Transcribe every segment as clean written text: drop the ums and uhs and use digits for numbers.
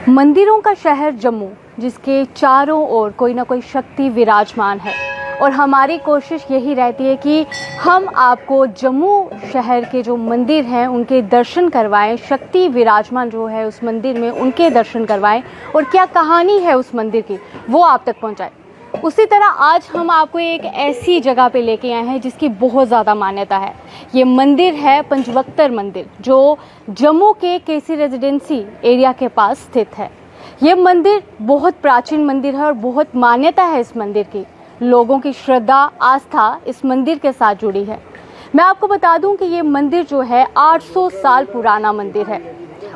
मंदिरों का शहर जम्मू, जिसके चारों ओर कोई ना कोई शक्ति विराजमान है और हमारी कोशिश यही रहती है कि हम आपको जम्मू शहर के जो मंदिर हैं उनके दर्शन करवाएं, शक्ति विराजमान जो है उस मंदिर में उनके दर्शन करवाएं और क्या कहानी है उस मंदिर की वो आप तक पहुंचाएं। उसी तरह आज हम आपको एक ऐसी जगह पे लेके आए हैं जिसकी बहुत ज़्यादा मान्यता है। ये मंदिर है पंचवक्तर मंदिर, जो जम्मू के केसी रेजिडेंसी एरिया के पास स्थित है। ये मंदिर बहुत प्राचीन मंदिर है और बहुत मान्यता है इस मंदिर की। लोगों की श्रद्धा आस्था इस मंदिर के साथ जुड़ी है। मैं आपको बता दूं कि ये मंदिर जो है 800 साल पुराना मंदिर है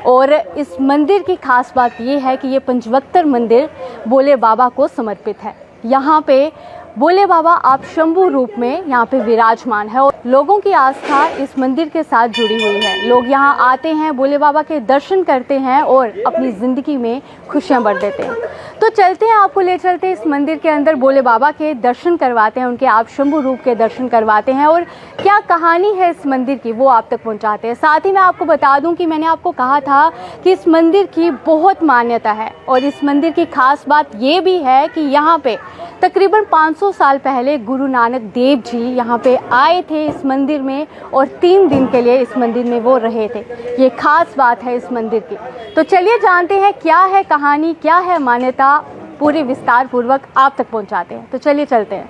और इस मंदिर की खास बात ये है कि ये पंचवक्तर मंदिर भोले बाबा को समर्पित है। यहाँ पे भोले बाबा आप शंभू रूप में यहाँ पे विराजमान है और लोगों की आस्था इस मंदिर के साथ जुड़ी हुई है। लोग यहाँ आते हैं, भोले बाबा के दर्शन करते हैं और अपनी ज़िंदगी में खुशियाँ भर देते हैं। तो चलते हैं, आपको ले चलते हैं इस मंदिर के अंदर, भोले बाबा के दर्शन करवाते हैं, उनके आप शंभू रूप के दर्शन करवाते हैं और क्या कहानी है इस मंदिर की वो आप तक पहुँचाते हैं। साथ ही मैं आपको बता दूँ कि मैंने आपको कहा था कि इस मंदिर की बहुत मान्यता है और इस मंदिर की खास बात ये भी है कि यहाँ पे तकरीबन 500 साल पहले गुरु नानक देव जी यहाँ पे आए थे इस मंदिर में और 3 दिन के लिए इस मंदिर में वो रहे थे। ये खास बात है इस मंदिर की। तो चलिए जानते हैं क्या है कहानी, क्या है मान्यता, पूरे विस्तार पूर्वक आप तक पहुँचाते हैं। तो चलिए चलते हैं।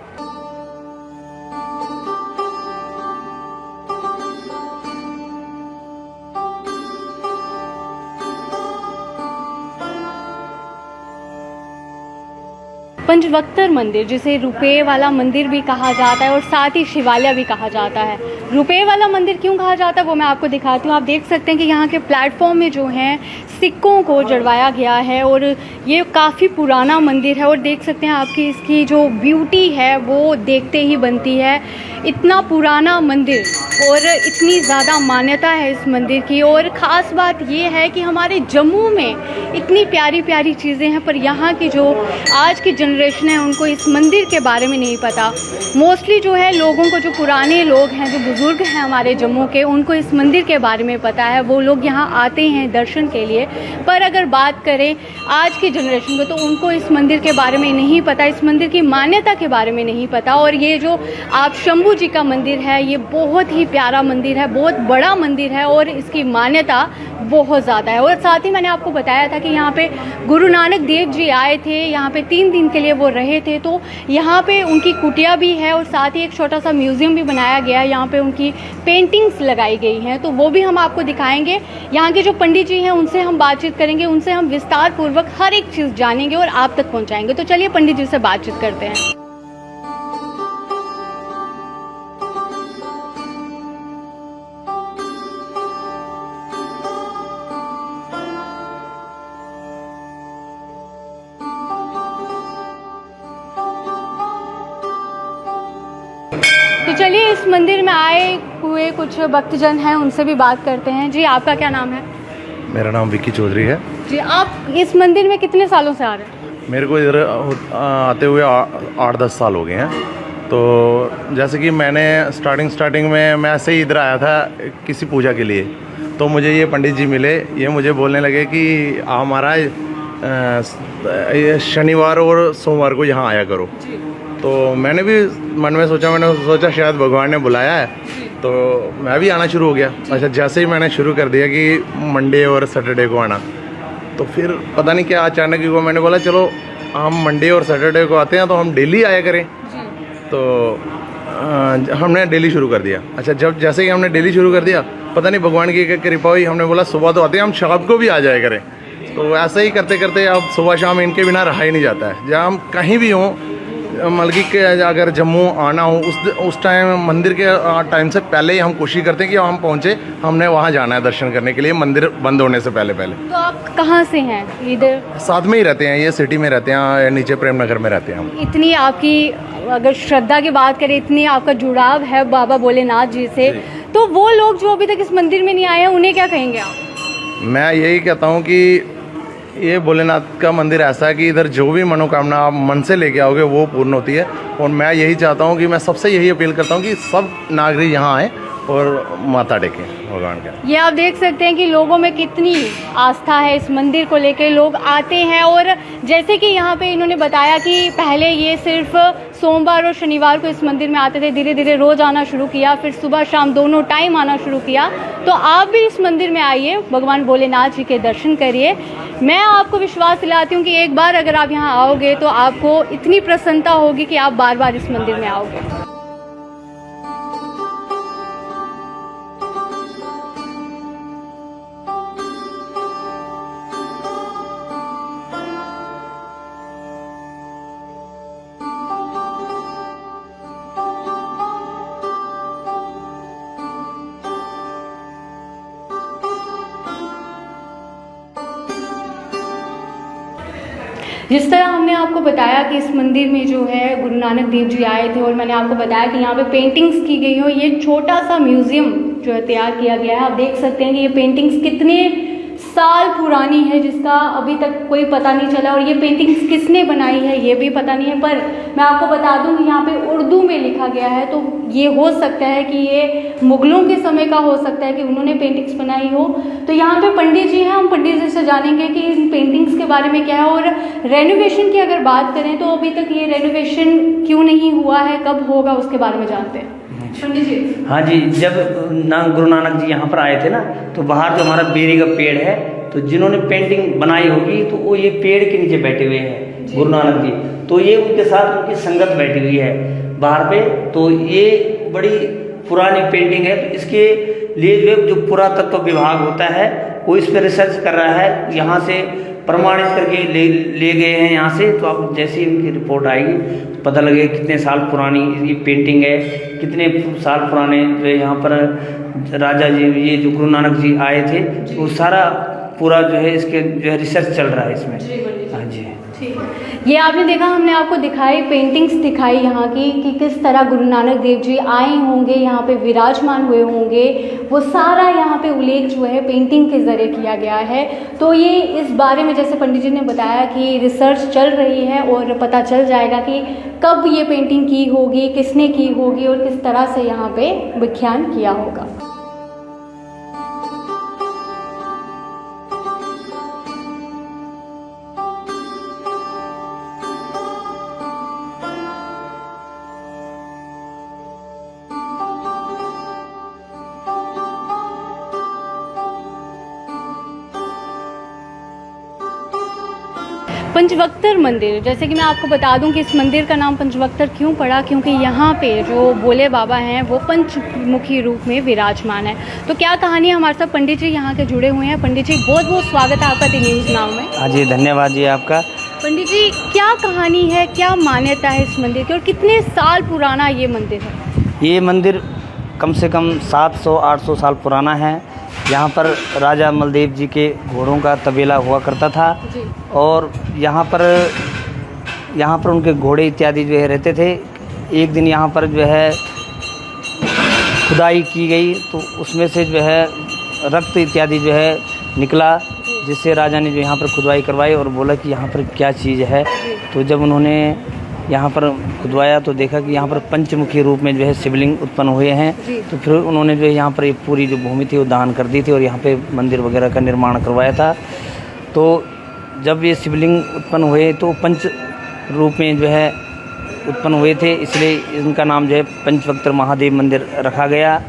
पंचवक्तर मंदिर, जिसे रुपये वाला मंदिर भी कहा जाता है और साथ ही शिवालय भी कहा जाता है। रुपये वाला मंदिर क्यों कहा जाता है वो मैं आपको दिखाती हूँ। आप देख सकते हैं कि यहाँ के प्लेटफॉर्म में जो हैं सिक्कों को जड़वाया गया है और ये काफ़ी पुराना मंदिर है और देख सकते हैं आपकी इसकी जो ब्यूटी है वो देखते ही बनती है। इतना पुराना मंदिर और इतनी ज़्यादा मान्यता है इस मंदिर की। और ख़ास बात ये है कि हमारे जम्मू में इतनी प्यारी प्यारी चीज़ें हैं पर यहाँ की जो आज की जनरेशन है उनको इस मंदिर के बारे में नहीं पता। मोस्टली जो है लोगों को, जो पुराने लोग हैं, जो बुज़ुर्ग हैं हमारे जम्मू के, उनको इस मंदिर के बारे में पता है। वो लोग यहाँ आते हैं दर्शन के लिए। पर अगर बात करें आज की जनरेशन को तो उनको इस मंदिर के बारे में नहीं पता, इस मंदिर की मान्यता के बारे में नहीं पता। और ये जो आप शंभू जी का मंदिर है ये बहुत ही प्यारा मंदिर है, बहुत बड़ा मंदिर है और इसकी मान्यता बहुत ज़्यादा है। और साथ ही मैंने आपको बताया था कि यहाँ पे गुरु नानक देव जी आए थे, यहाँ पे 3 दिन के लिए वो रहे थे। तो यहाँ पे उनकी कुटिया भी है और साथ ही एक छोटा सा म्यूज़ियम भी बनाया गया है। यहाँ पे उनकी पेंटिंग्स लगाई गई हैं, तो वो भी हम आपको दिखाएंगे। यहाँ के जो पंडित जी हैं उनसे हम बातचीत करेंगे, उनसे हम विस्तार पूर्वक हर एक चीज़ जानेंगे और आप तक पहुँचाएंगे। तो चलिए पंडित जी से बातचीत करते हैं। तो चलिए इस मंदिर में आए हुए कुछ भक्तजन हैं, उनसे भी बात करते हैं। जी, आपका क्या नाम है? मेरा नाम विक्की चौधरी है। जी, आप इस मंदिर में कितने सालों से आ रहे हैं? मेरे को इधर आते हुए 8-10 साल हो गए हैं। तो जैसे कि मैंने स्टार्टिंग में मैं ऐसे ही इधर आया था किसी पूजा के लिए, तो मुझे ये पंडित जी मिले। ये मुझे बोलने लगे कि आप महाराज शनिवार और सोमवार को यहाँ आया करो। तो मैंने भी मन में सोचा शायद भगवान ने बुलाया है, तो मैं भी आना शुरू हो गया। अच्छा, जैसे ही मैंने शुरू कर दिया कि मंडे और सैटरडे को आना, तो फिर पता नहीं क्या अचानक को मैंने बोला चलो हम मंडे और सैटरडे को आते हैं तो हम डेली आया करें। तो हमने डेली शुरू कर दिया। अच्छा, जब जैसे ही हमने डेली शुरू कर दिया, पता नहीं भगवान की कृपा हुई, हमने बोला सुबह तो आते हैं, हम शाम को भी आ जाया करें। तो ऐसे ही करते करते अब सुबह शाम इनके बिना रहा ही नहीं जाता है। जहाँ हम कहीं भी हों, मलकी के अगर जम्मू आना हो उस टाइम मंदिर के टाइम से पहले ही हम कोशिश करते हैं कि हम पहुँचे, हमने वहाँ जाना है दर्शन करने के लिए मंदिर बंद होने से पहले। तो आप कहाँ से हैं? इधर साथ में ही रहते हैं, ये सिटी में रहते हैं, नीचे प्रेम नगर में रहते हैं हम। इतनी आपकी अगर श्रद्धा की बात करें, इतनी आपका जुड़ाव है बाबा भोलेनाथ जी से, तो वो लोग जो अभी तक इस मंदिर में नहीं आए हैं उन्हें क्या कहेंगे आप? मैं यही कहता हूँ कि ये भोलेनाथ का मंदिर ऐसा है कि इधर जो भी मनोकामना आप मन से लेके आओगे वो पूर्ण होती है। और मैं यही चाहता हूँ कि मैं सबसे यही अपील करता हूँ कि सब नागरिक यहाँ आएँ और माथा टेकें भगवान का। ये आप देख सकते हैं कि लोगों में कितनी आस्था है इस मंदिर को लेकर, लोग आते हैं। और जैसे कि यहाँ पे इन्होंने बताया कि पहले ये सिर्फ सोमवार और शनिवार को इस मंदिर में आते थे, धीरे धीरे रोज़ आना शुरू किया, फिर सुबह शाम दोनों टाइम आना शुरू किया। तो आप भी इस मंदिर में आइए, भगवान भोलेनाथ जी के दर्शन करिए। मैं आपको विश्वास दिलाती हूँ कि एक बार अगर आप यहाँ आओगे तो आपको इतनी प्रसन्नता होगी कि आप बार बार इस मंदिर में आओगे। जिस तरह हमने आपको बताया कि इस मंदिर में जो है गुरु नानक देव जी आए थे, और मैंने आपको बताया कि यहाँ पे पेंटिंग्स की गई हो, ये छोटा सा म्यूज़ियम जो है तैयार किया गया है। आप देख सकते हैं कि ये पेंटिंग्स कितने साल पुरानी है, जिसका अभी तक कोई पता नहीं चला, और ये पेंटिंग्स किसने बनाई है ये भी पता नहीं है। पर मैं आपको बता दूं कि यहाँ पे उर्दू में लिखा गया है, तो ये हो सकता है कि ये मुग़लों के समय का हो सकता है कि उन्होंने पेंटिंग्स बनाई हो। तो यहाँ पे पंडित जी हैं, हम पंडित जी से जानेंगे कि इन पेंटिंग्स के बारे में क्या है। और रेनोवेशन की अगर बात करें तो अभी तक ये रेनोवेशन क्यों नहीं हुआ है, कब होगा, उसके बारे में जानते हैं पंडित जी। हाँ जी, जब गुरु नानक जी यहाँ पर आए थे ना, तो बाहर जो हमारा बेरी का पेड़ है, तो जिन्होंने पेंटिंग बनाई होगी तो वो ये पेड़ के नीचे बैठे हुए हैं गुरु नानक जी, तो ये उनके साथ उनकी संगत बैठी हुई है बाहर पे। तो ये बड़ी पुरानी पेंटिंग है, तो इसके लिए जो पुरातत्व विभाग होता है वो इस पर रिसर्च कर रहा है, यहाँ से प्रमाणित करके ले गए हैं यहाँ से। तो आप जैसे ही उनकी रिपोर्ट आएगी तो पता लगेगा कितने साल पुरानी ये पेंटिंग है, कितने साल पुराने जो यहाँ पर राजा जी, ये जो गुरु नानक जी आए थे, वो सारा पूरा जो है इसके जो है रिसर्च चल रहा है इसमें। हाँ जी, ठीक है। ये आपने देखा, हमने आपको दिखाई, पेंटिंग्स दिखाई यहाँ की कि किस तरह गुरु नानक देव जी आए होंगे, यहाँ पे विराजमान हुए होंगे, वो सारा यहाँ पे उल्लेख जो है पेंटिंग के ज़रिए किया गया है। तो ये इस बारे में जैसे पंडित जी ने बताया कि रिसर्च चल रही है और पता चल जाएगा कि कब ये पेंटिंग की होगी, किसने की होगी और किस तरह से यहाँ पे व्याख्यान किया होगा। पंचवक्तर मंदिर, जैसे कि मैं आपको बता दूं कि इस मंदिर का नाम पंचवक्तर क्यों पड़ा, क्योंकि यहाँ पे जो भोले बाबा हैं वो पंचमुखी रूप में विराजमान है। तो क्या कहानी है, हमारे साथ पंडित जी यहाँ के जुड़े हुए हैं। पंडित जी बहुत बहुत स्वागत है आपका दी न्यूज़ नाउ में। हाँ जी, धन्यवाद जी आपका। पंडित जी, क्या कहानी है, क्या मान्यता है इस मंदिर की और कितने साल पुराना ये मंदिर है? ये मंदिर कम से कम 700-800 साल पुराना है। यहाँ पर राजा मलदेव जी के घोड़ों का तबेला हुआ करता था जी। और यहाँ पर उनके घोड़े इत्यादि जो है रहते थे। एक दिन यहाँ पर जो है खुदाई की गई, तो उसमें से जो है रक्त इत्यादि जो है निकला, जिससे राजा ने जो यहाँ पर खुदाई करवाई और बोला कि यहाँ पर क्या चीज़ है। तो जब उन्होंने यहाँ पर खुदवाया तो देखा कि यहाँ पर पंचमुखी रूप में जो है शिवलिंग उत्पन्न हुए हैं। तो फिर उन्होंने जो है यहाँ पर एक पूरी जो भूमि थी वो दान कर दी थी और यहाँ पे मंदिर वगैरह का निर्माण करवाया था। तो जब ये शिवलिंग उत्पन्न हुए तो पंच रूप में जो है उत्पन्न हुए थे, इसलिए इनका नाम जो है पंचवक्तर महादेव मंदिर रखा गया।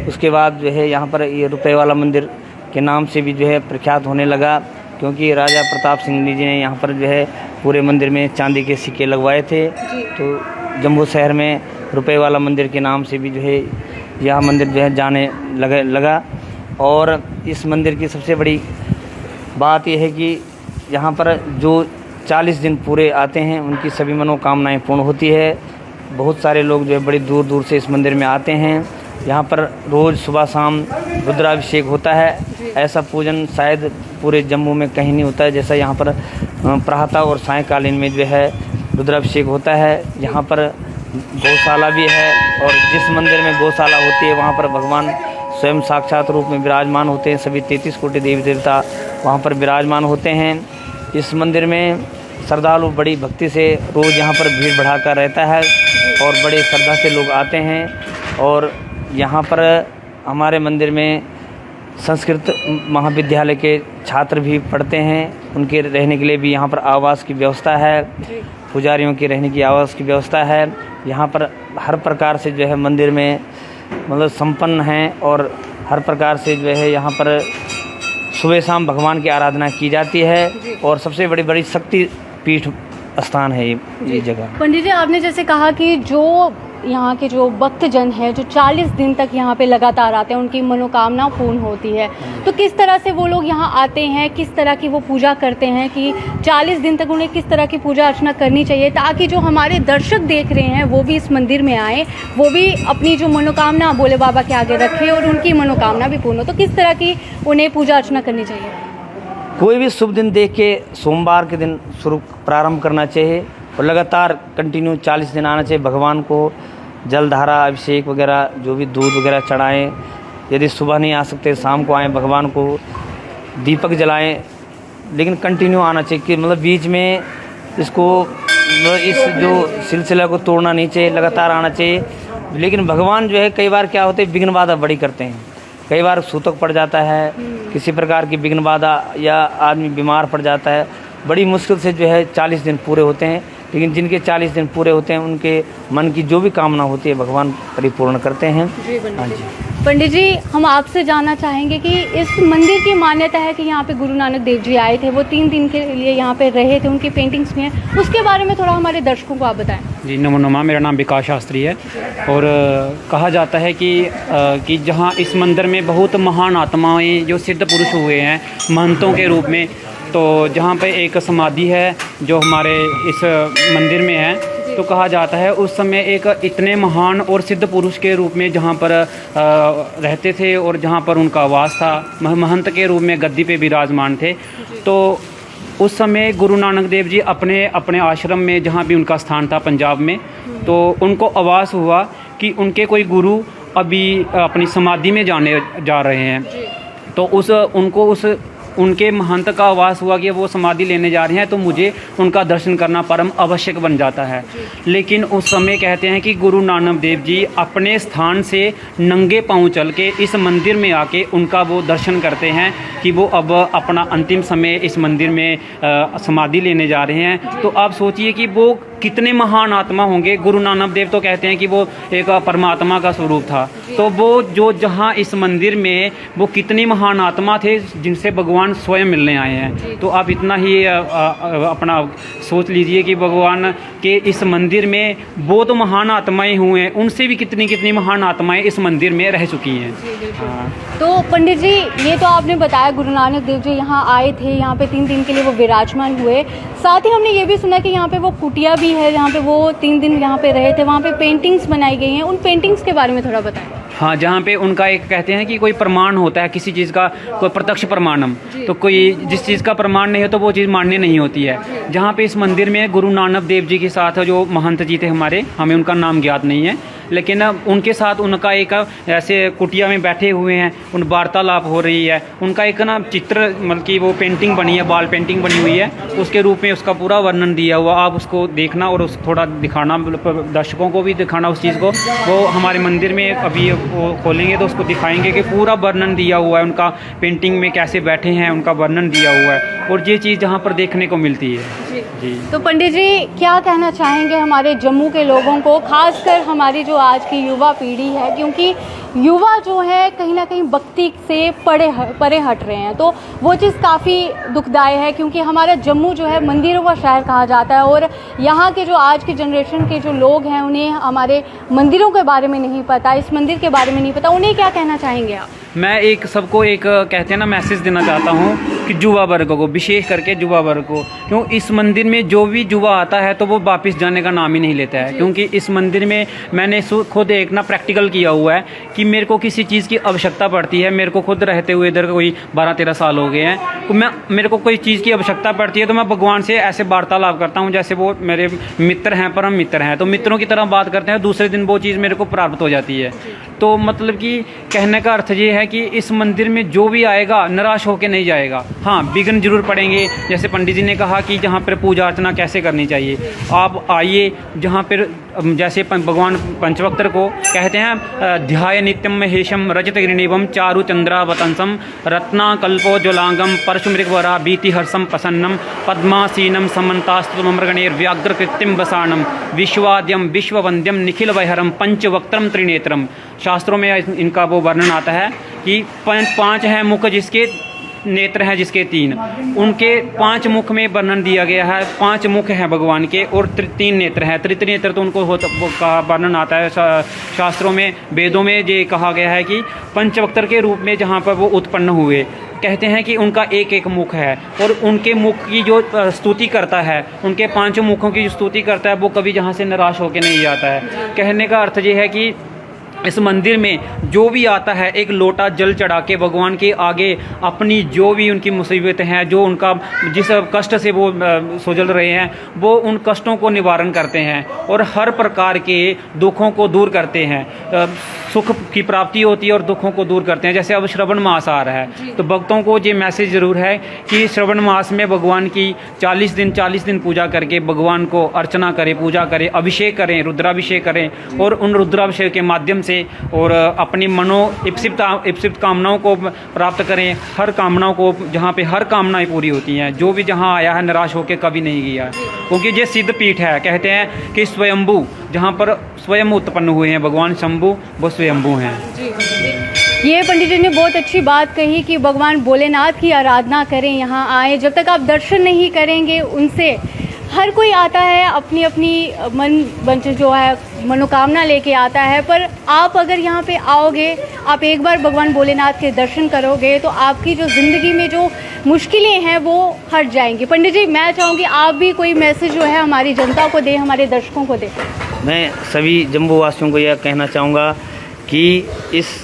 उसके बाद जो है यहाँ पर ये रुपये वाला मंदिर के नाम से भी जो है प्रख्यात होने लगा, क्योंकि राजा प्रताप सिंह जी ने यहाँ पर जो है पूरे मंदिर में चांदी के सिक्के लगवाए थे। तो जम्मू शहर में रुपये वाला मंदिर के नाम से भी जो है यह मंदिर जो है जाने लगा। और इस मंदिर की सबसे बड़ी बात यह है कि यहाँ पर जो 40 दिन पूरे आते हैं उनकी सभी मनोकामनाएं पूर्ण होती है। बहुत सारे लोग जो है बड़ी दूर दूर से इस मंदिर में आते हैं। यहाँ पर रोज़ सुबह शाम रुद्राभिषेक होता है। ऐसा पूजन शायद पूरे जम्मू में कहीं नहीं होता है जैसा यहाँ पर प्रातः और सायंकालीन में जो है रुद्राभिषेक होता है। यहाँ पर गौशाला भी है और जिस मंदिर में गौशाला होती है वहाँ पर भगवान स्वयं साक्षात रूप में विराजमान होते हैं। सभी 33 कोटि देवी देवता वहाँ पर विराजमान होते हैं। इस मंदिर में श्रद्धालु बड़ी भक्ति से रोज़ यहाँ पर भीड़ भड़ाका रहता है और बड़े श्रद्धा से लोग आते हैं। और यहाँ पर हमारे मंदिर में संस्कृत महाविद्यालय के छात्र भी पढ़ते हैं। उनके रहने के लिए भी यहाँ पर आवास की व्यवस्था है, पुजारियों के रहने की आवास की व्यवस्था है। यहाँ पर हर प्रकार से जो है मंदिर में मतलब संपन्न हैं और हर प्रकार से जो है यहाँ पर सुबह शाम भगवान की आराधना की जाती है और सबसे बड़ी बड़ी शक्ति पीठ स्थान है ये जगह। पंडित जी, आपने जैसे कहा कि जो यहाँ के जो भक्तजन हैं जो 40 दिन तक यहाँ पे लगातार आते हैं, उनकी मनोकामना पूर्ण होती है, तो किस तरह से वो लोग यहाँ आते हैं, किस तरह की वो पूजा करते हैं कि 40 दिन तक उन्हें किस तरह की पूजा अर्चना करनी चाहिए ताकि जो हमारे दर्शक देख रहे हैं वो भी इस मंदिर में आए, वो भी अपनी जो मनोकामना भोले बाबा के आगे रखें और उनकी मनोकामना भी पूर्ण हो, तो किस तरह की उन्हें पूजा अर्चना करनी चाहिए? कोई भी शुभ दिन देख के सोमवार के दिन शुरू प्रारंभ करना चाहिए और लगातार कंटिन्यू 40 दिन आना चाहिए। भगवान को जलधारा अभिषेक वगैरह जो भी दूध वगैरह चढ़ाएं। यदि सुबह नहीं आ सकते शाम को आएँ, भगवान को दीपक जलाएं, लेकिन कंटिन्यू आना चाहिए कि मतलब बीच में इसको इस जो सिलसिला को तोड़ना नहीं चाहिए, लगातार आना चाहिए। लेकिन भगवान जो है कई बार क्या होते हैं विघ्न बाधा बड़ी करते हैं, कई बार सूतक पड़ जाता है, किसी प्रकार की विघ्न बाधा या आदमी बीमार पड़ जाता है, बड़ी मुश्किल से जो है 40 दिन पूरे होते हैं। लेकिन जिनके 40 दिन पूरे होते हैं उनके मन की जो भी कामना होती है भगवान परिपूर्ण करते हैं। हाँ जी पंडित जी, हम आपसे जानना चाहेंगे कि इस मंदिर की मान्यता है कि यहाँ पे गुरु नानक देव जी आए थे, वो 3 दिन के लिए यहाँ पे रहे थे, उनकी पेंटिंग्स भी हैं, उसके बारे में थोड़ा हमारे दर्शकों को आप बताएं। जी नमो नमः, मेरा नाम विकास शास्त्री है और कहा जाता है कि जहाँ इस मंदिर में बहुत महान आत्माएं जो सिद्ध पुरुष हुए हैं महंतों के रूप में, तो जहाँ पे एक समाधि है जो हमारे इस मंदिर में है, तो कहा जाता है उस समय एक इतने महान और सिद्ध पुरुष के रूप में जहाँ पर रहते थे और जहाँ पर उनका वास था, महंत के रूप में गद्दी पे विराजमान थे। तो उस समय गुरु नानक देव जी अपने आश्रम में जहाँ भी उनका स्थान था पंजाब में, तो उनको आभास हुआ कि उनके कोई गुरु अभी अपनी समाधि में जा रहे हैं। तो उनके महंत का आवास हुआ कि वो समाधि लेने जा रहे हैं, तो मुझे उनका दर्शन करना परम आवश्यक बन जाता है। लेकिन उस समय कहते हैं कि गुरु नानक देव जी अपने स्थान से नंगे पांव चल के इस मंदिर में आके उनका वो दर्शन करते हैं कि वो अब अपना अंतिम समय इस मंदिर में समाधि लेने जा रहे हैं। तो आप सोचिए कि वो कितने महान आत्मा होंगे। गुरु नानक देव तो कहते हैं कि वो एक परमात्मा का स्वरूप था, तो वो जो जहाँ इस मंदिर में वो कितनी महान आत्मा थे जिनसे भगवान स्वयं मिलने आए हैं। तो आप इतना ही अपना सोच लीजिए कि भगवान के इस मंदिर में वो तो महान आत्माएं हुए हैं, उनसे भी कितनी महान आत्माएं इस मंदिर में रह चुकी हैं। तो पंडित जी, ये तो आपने बताया गुरु नानक देव जी यहाँ आए थे, यहाँ पे 3 दिन के लिए वो विराजमान हुए। साथ ही हमने ये भी सुना कि यहाँ पे वो कुटिया भी है जहाँ पे वो 3 दिन यहाँ पे रहे थे, वहाँ पे पेंटिंग्स बनाई गई हैं। उन पेंटिंग्स के बारे में थोड़ा बताएं। हाँ, जहाँ पे उनका एक कहते हैं कि कोई प्रमाण होता है किसी चीज़ का, कोई प्रत्यक्ष प्रमाणम, तो कोई जिस चीज़ का प्रमाण नहीं हो तो वो चीज़ मान्य नहीं होती है। जहाँ पे इस मंदिर में गुरु नानक देव जी के साथ जो महंत जी थे हमारे, हमें उनका नाम ज्ञात नहीं है, लेकिन उनके साथ उनका एक ऐसे कुटिया में बैठे हुए हैं, उन वार्तालाप हो रही है। उनका एक चित्र मतलब कि वो पेंटिंग बनी है, बाल पेंटिंग बनी हुई है, उसके रूप में उसका पूरा वर्णन दिया हुआ। आप उसको देखना और उस थोड़ा दिखाना, दर्शकों को भी दिखाना उस चीज़ को। वो हमारे मंदिर में अभी वो खोलेंगे तो उसको दिखाएंगे कि पूरा वर्णन दिया हुआ है, उनका पेंटिंग में कैसे बैठे हैं उनका वर्णन दिया हुआ है, और ये चीज़ जहाँ पर देखने को मिलती है। जी तो पंडित जी, क्या कहना चाहेंगे हमारे जम्मू के लोगों को, खासकर हमारी जो आज की युवा पीढ़ी है, क्योंकि युवा जो है कहीं ना कहीं भक्ति से परे हट रहे हैं, तो वो चीज़ काफ़ी दुखदायी है क्योंकि हमारा जम्मू जो है मंदिरों का शहर कहा जाता है, और यहाँ के जो आज की जनरेशन के जो लोग हैं उन्हें हमारे मंदिरों के बारे में नहीं पता, इस मंदिर के बारे में नहीं पता। उन्हें क्या कहना चाहेंगे आप? मैं सबको एक कहते हैं ना मैसेज देना चाहता हूँ कि युवा वर्ग को, विशेष करके युवा वर्ग को, क्यों इस मंदिर में जो भी युवा आता है तो वो वापस जाने का नाम ही नहीं लेता है। क्योंकि इस मंदिर में मैंने खुद एक ना प्रैक्टिकल किया हुआ है कि मेरे को किसी चीज़ की आवश्यकता पड़ती है, मेरे को खुद रहते हुए इधर कोई 12-13 साल हो गए हैं, तो मेरे को कोई चीज़ की आवश्यकता पड़ती है तो मैं भगवान से ऐसे वार्तालाप करता हूँ जैसे वो मेरे मित्र हैं, परम मित्र हैं, तो मित्रों की तरह बात करते हैं, दूसरे दिन वो चीज़ मेरे को प्राप्त हो जाती है। तो मतलब कि कहने का अर्थ ये है कि इस मंदिर में जो भी आएगा निराश होकर नहीं जाएगा। हाँ, विघ्न जरूर पड़ेंगे, जैसे पंडित जी ने कहा कि जहाँ पर पूजा अर्चना कैसे करनी चाहिए। आप आइए जहाँ पर जैसे भगवान पंचवक्त्र को कहते हैं ध्याय नित्यं महेशं रजतगिरिनिभं चारुचन्द्रावतंसं रत्नाकल्पोज्ज्वलांगं परशुमृगवरा भीतिहर्षं प्रसन्नं पद्मासीनं समन्तास्तुमृगणैर्व्याघ्रकृत्यं वसानं विश्वाद्यं विश्ववन्द्यं निखिलवैहरं पंचवक्त्रं त्रिनेत्रम। शास्त्रों में इनका वो वर्णन आता है कि पांच हैं मुख जिसके, नेत्र हैं जिसके तीन, उनके 5 मुख में वर्णन दिया गया है। 5 मुख हैं भगवान के और 3 नेत्र हैं। त्रिनेत्र तो उनको का वर्णन आता है शास्त्रों में, वेदों में ये कहा गया है कि पंचवक्त्र के रूप में जहाँ पर वो उत्पन्न हुए, कहते हैं कि उनका एक एक मुख है और उनके मुख की जो स्तुति करता है, उनके 5 मुखों की जो स्तुति करता है वो कभी जहाँ से निराश होकर नहीं जाता है। कहने का अर्थ ये है कि इस मंदिर में जो भी आता है एक लोटा जल चढ़ा के भगवान के आगे अपनी जो भी उनकी मुसीबतें हैं, जो उनका जिस कष्ट से वो सुजल रहे हैं, वो उन कष्टों को निवारण करते हैं और हर प्रकार के दुखों को दूर करते हैं। सुख की प्राप्ति होती है और दुखों को दूर करते हैं। जैसे अब श्रवण मास आ रहा है तो भक्तों को ये मैसेज ज़रूर है कि श्रवण मास में भगवान की 40 दिन पूजा करके भगवान को अर्चना करें, पूजा करें, अभिषेक करें, रुद्राभिषेक करें और उन रुद्राभिषेक के माध्यम से और अपनी मनो इप्सित कामनाओं को प्राप्त करें। हर कामनाओं को, जहाँ पे हर कामनाएं पूरी होती हैं, जो भी जहाँ आया है निराश होकर कभी नहीं गया, क्योंकि ये सिद्ध पीठ है। कहते हैं कि स्वयंभू, जहाँ पर स्वयं उत्पन्न हुए हैं भगवान शंभू, वो स्वयंभू हैं। ये पंडित जी ने बहुत अच्छी बात कही कि भगवान भोलेनाथ की आराधना करें, यहाँ आए। जब तक आप दर्शन नहीं करेंगे उनसे, हर कोई आता है अपनी अपनी मन जो है मनोकामना लेके आता है, पर आप अगर यहाँ पे आओगे, आप एक बार भगवान भोलेनाथ के दर्शन करोगे तो आपकी जो ज़िंदगी में जो मुश्किलें हैं वो हट जाएंगी। पंडित जी, मैं चाहूँगी आप भी कोई मैसेज जो है हमारी जनता को दें, हमारे दर्शकों को दें। मैं सभी जम्मूवासियों को यह कहना चाहूँगा कि इस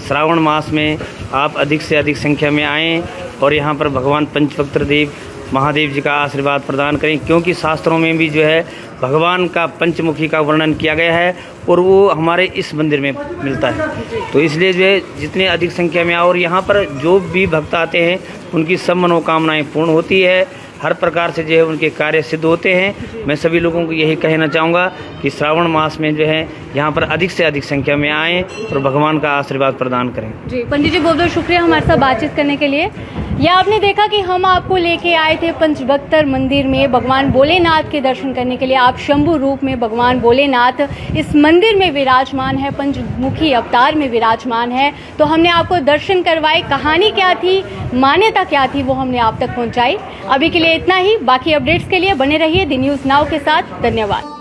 श्रावण मास में आप अधिक से अधिक संख्या में आएँ और यहाँ पर भगवान पंचवक्त्र देव महादेव जी का आशीर्वाद प्रदान करें, क्योंकि शास्त्रों में भी जो है भगवान का पंचमुखी का वर्णन किया गया है और वो हमारे इस मंदिर में मिलता है। तो इसलिए जो है जितने अधिक संख्या में आओ और यहाँ पर जो भी भक्त आते हैं उनकी सब मनोकामनाएं पूर्ण होती है, हर प्रकार से जो है उनके कार्य सिद्ध होते हैं। मैं सभी लोगों को यही कहना चाहूँगा कि श्रावण मास में जो है यहाँ पर अधिक से अधिक संख्या में आएँ और भगवान का आशीर्वाद प्रदान करें। जी पंडित जी, बहुत बहुत शुक्रिया हमारे साथ बातचीत करने के लिए। यह आपने देखा कि हम आपको लेके आए थे पंचवक्त्र मंदिर में भगवान भोलेनाथ के दर्शन करने के लिए। आप शंभु रूप में भगवान भोलेनाथ इस मंदिर में विराजमान है, पंचमुखी अवतार में विराजमान है। तो हमने आपको दर्शन करवाए, कहानी क्या थी, मान्यता क्या थी, वो हमने आप तक पहुंचाई। अभी के लिए इतना ही। बाकी अपडेट्स के लिए बने रहिए दी न्यूज़ नाउ के साथ। धन्यवाद।